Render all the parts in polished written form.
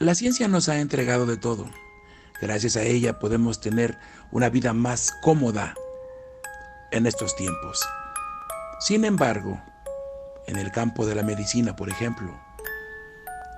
La ciencia nos ha entregado de todo. Gracias a ella podemos tener una vida más cómoda en estos tiempos. Sin embargo, en el campo de la medicina, por ejemplo,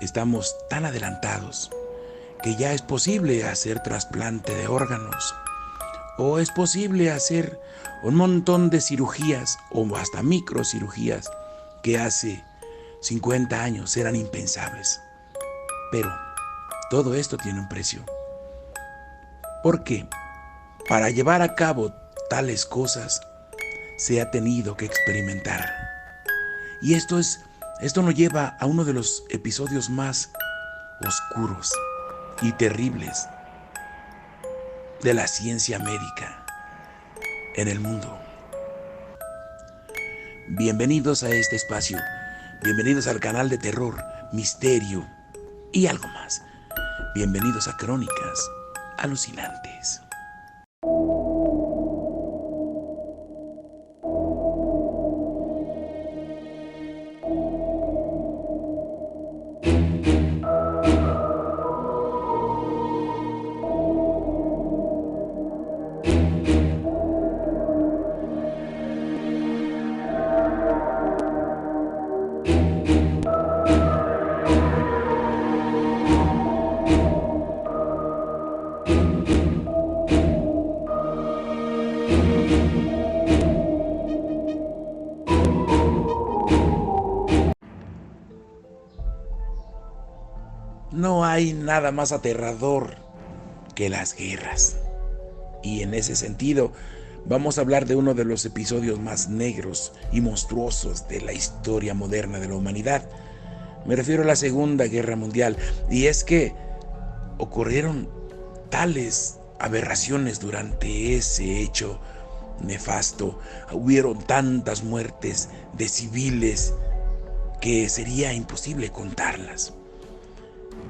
estamos tan adelantados que ya es posible hacer trasplante de órganos, o es posible hacer un montón de cirugías o hasta microcirugías que hace 50 años eran impensables. Pero todo esto tiene un precio. Porque para llevar a cabo tales cosas se ha tenido que experimentar. Y esto nos lleva a uno de los episodios más oscuros y terribles de la ciencia médica en el mundo. Bienvenidos a este espacio. Bienvenidos al canal de terror, misterio y algo más. Bienvenidos a Crónicas Alucinantes. No hay nada más aterrador que las guerras. Y en ese sentido, vamos a hablar de uno de los episodios más negros y monstruosos de la historia moderna de la humanidad. Me refiero a la Segunda Guerra Mundial. Y es que ocurrieron tales aberraciones durante ese hecho nefasto. Hubieron tantas muertes de civiles que sería imposible contarlas.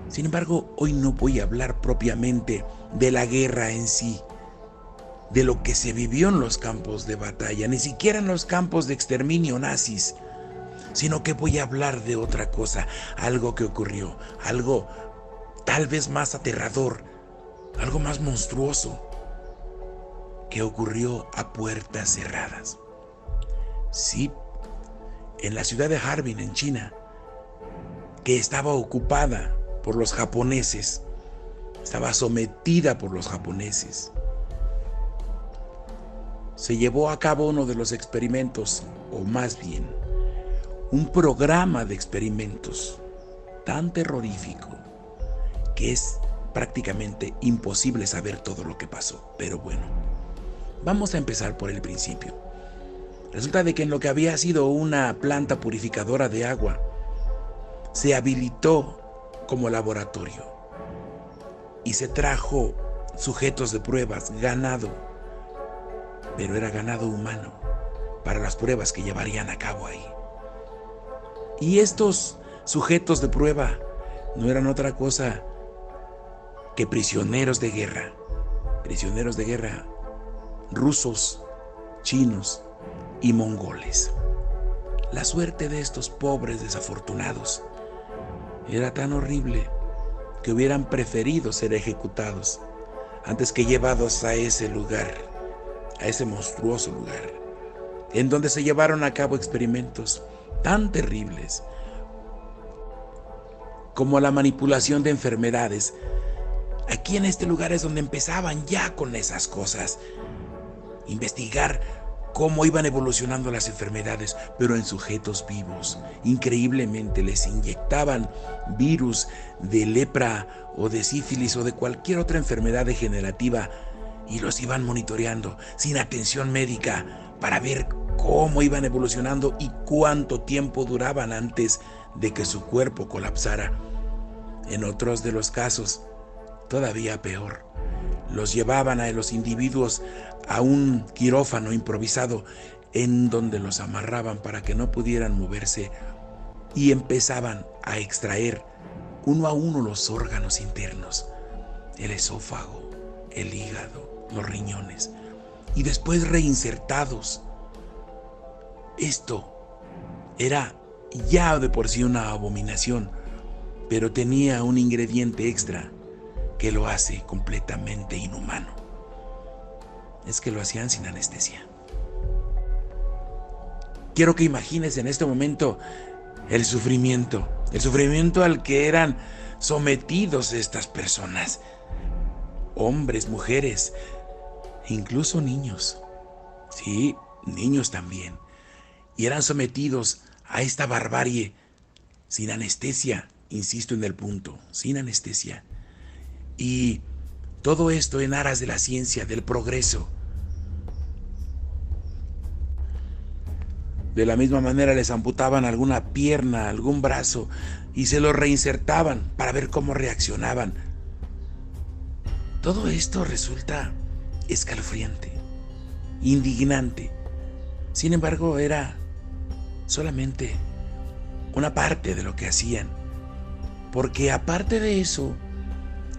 Sin embargo, hoy no voy a hablar propiamente de la guerra en sí, de lo que se vivió en los campos de batalla, ni siquiera en los campos de exterminio nazis, sino que voy a hablar de otra cosa, algo que ocurrió, algo tal vez más aterrador, algo más monstruoso, que ocurrió a puertas cerradas. Sí, en la ciudad de Harbin, en China, que estaba ocupada por los japoneses, estaba sometida por los japoneses. Se llevó a cabo uno de los experimentos, o más bien, un programa de experimentos tan terrorífico que es prácticamente imposible saber todo lo que pasó. Pero bueno, vamos a empezar por el principio. Resulta de que en lo que había sido una planta purificadora de agua, se habilitó como laboratorio y se trajo sujetos de pruebas, ganado, pero era ganado humano para las pruebas que llevarían a cabo ahí. Y estos sujetos de prueba no eran otra cosa que prisioneros de guerra rusos, chinos y mongoles. La suerte de estos pobres desafortunados era tan horrible que hubieran preferido ser ejecutados antes que llevados a ese lugar, a ese monstruoso lugar, en donde se llevaron a cabo experimentos tan terribles como la manipulación de enfermedades. Aquí en este lugar es donde empezaban ya con esas cosas, investigar cómo iban evolucionando las enfermedades, pero en sujetos vivos. Increíblemente les inyectaban virus de lepra o de sífilis o de cualquier otra enfermedad degenerativa y los iban monitoreando sin atención médica para ver cómo iban evolucionando y cuánto tiempo duraban antes de que su cuerpo colapsara. En otros de los casos, todavía peor, los llevaban a los individuos a un quirófano improvisado en donde los amarraban para que no pudieran moverse y empezaban a extraer uno a uno los órganos internos, el esófago, el hígado, los riñones, y después reinsertados. Esto era ya de por sí una abominación, pero tenía un ingrediente extra que lo hace completamente inhumano. Es que lo hacían sin anestesia. Quiero que imagines en este momento el sufrimiento al que eran sometidos estas personas, hombres, mujeres, incluso niños. Sí, niños también. Y eran sometidos a esta barbarie sin anestesia, insisto en el punto, sin anestesia. Y todo esto en aras de la ciencia, del progreso. De la misma manera les amputaban alguna pierna, algún brazo y se lo reinsertaban para ver cómo reaccionaban. Todo esto resulta escalofriante, indignante. Sin embargo, era solamente una parte de lo que hacían, porque aparte de eso,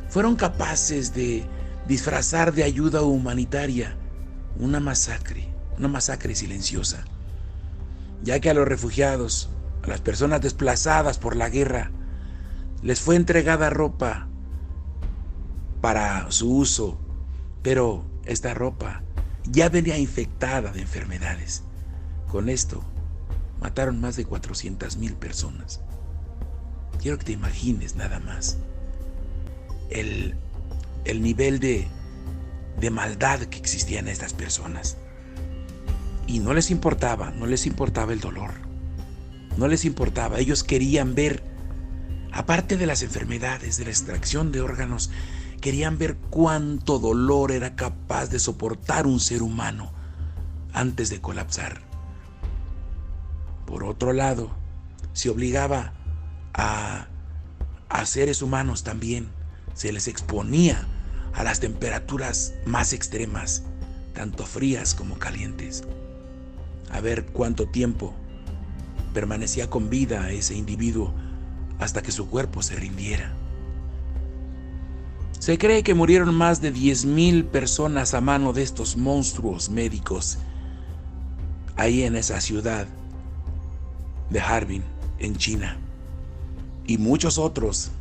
fueron capaces de disfrazar de ayuda humanitaria una masacre silenciosa, ya que a los refugiados, a las personas desplazadas por la guerra, les fue entregada ropa para su uso, pero esta ropa ya venía infectada de enfermedades. Con esto, mataron más de 400,000 personas. Quiero que te imagines nada más el nivel de maldad que existía en estas personas. Y no les importaba el dolor. No les importaba. Ellos querían ver, aparte de las enfermedades, de la extracción de órganos, querían ver cuánto dolor era capaz de soportar un ser humano antes de colapsar. Por otro lado, se obligaba a seres humanos también, se les exponía a las temperaturas más extremas, tanto frías como calientes, a ver cuánto tiempo permanecía con vida ese individuo hasta que su cuerpo se rindiera. Se cree que murieron más de 10,000 personas a mano de estos monstruos médicos ahí en esa ciudad de Harbin, en China, y muchos otros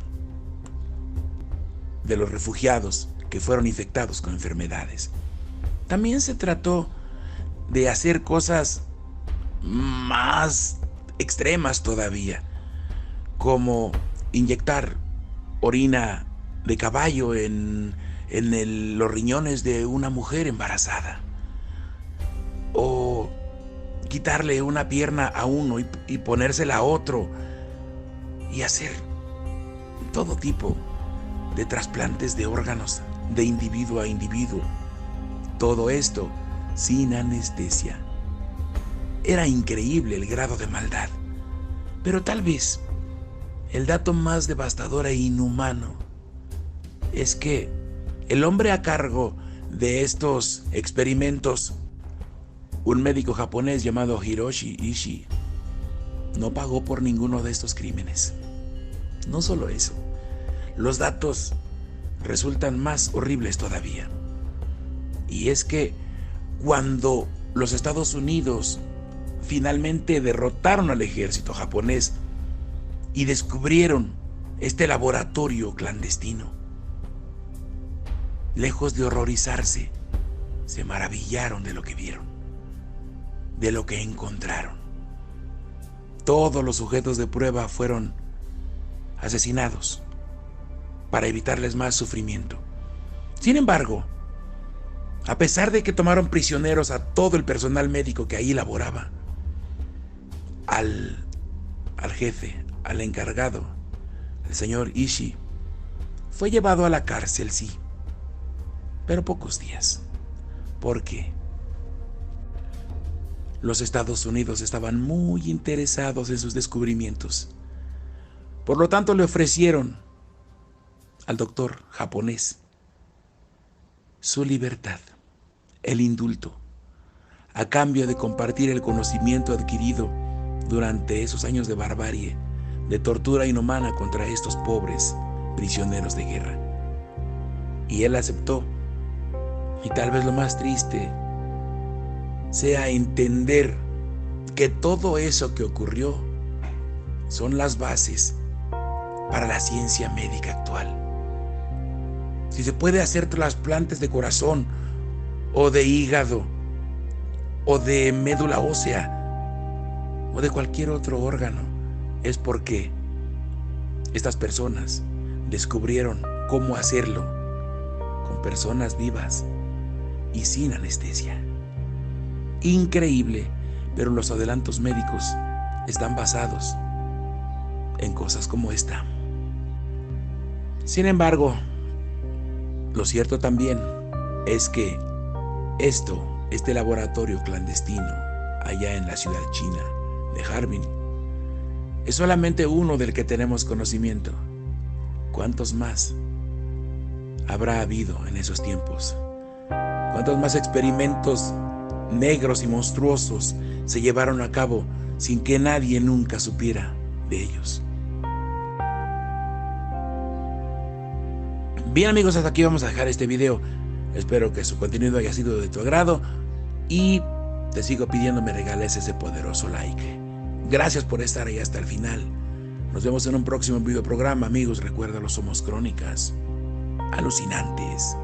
de los refugiados que fueron infectados con enfermedades. También se trató de hacer cosas más extremas todavía, como inyectar orina de caballo en los riñones de una mujer embarazada, o quitarle una pierna a uno y ponérsela a otro, y hacer todo tipo de trasplantes de órganos de individuo a individuo. Todo esto sin anestesia. Era increíble el grado de maldad, pero tal vez el dato más devastador e inhumano es que el hombre a cargo de estos experimentos, un médico japonés llamado Hiroshi Ishii, no pagó por ninguno de estos crímenes. No solo eso, los datos resultan más horribles todavía. Y es que cuando los Estados Unidos finalmente derrotaron al ejército japonés y descubrieron este laboratorio clandestino, lejos de horrorizarse, se maravillaron de lo que vieron, de lo que encontraron. Todos los sujetos de prueba fueron asesinados para evitarles más sufrimiento. Sin embargo, a pesar de que tomaron prisioneros a todo el personal médico que ahí laboraba, al jefe, al encargado, el señor Ishii, fue llevado a la cárcel, sí, pero pocos días, porque los Estados Unidos estaban muy interesados en sus descubrimientos. Por lo tanto, le ofrecieron al doctor japonés su libertad, el indulto, a cambio de compartir el conocimiento adquirido durante esos años de barbarie, de tortura inhumana contra estos pobres prisioneros de guerra. Y él aceptó. Y tal vez lo más triste sea entender que todo eso que ocurrió son las bases para la ciencia médica actual. Si se puede hacer trasplantes de corazón o de hígado o de médula ósea o de cualquier otro órgano, es porque estas personas descubrieron cómo hacerlo con personas vivas y sin anestesia. Increíble, pero los adelantos médicos están basados en cosas como esta. Sin embargo, lo cierto también es que este laboratorio clandestino allá en la ciudad china de Harbin es solamente uno del que tenemos conocimiento. ¿Cuántos más habrá habido en esos tiempos? ¿Cuántos más experimentos negros y monstruosos se llevaron a cabo sin que nadie nunca supiera de ellos? Bien amigos, hasta aquí vamos a dejar este video. Espero que su contenido haya sido de tu agrado y te sigo pidiendo me regales ese poderoso like. Gracias por estar ahí hasta el final. Nos vemos en un próximo video programa, amigos. Recuérdalo, somos crónicas alucinantes.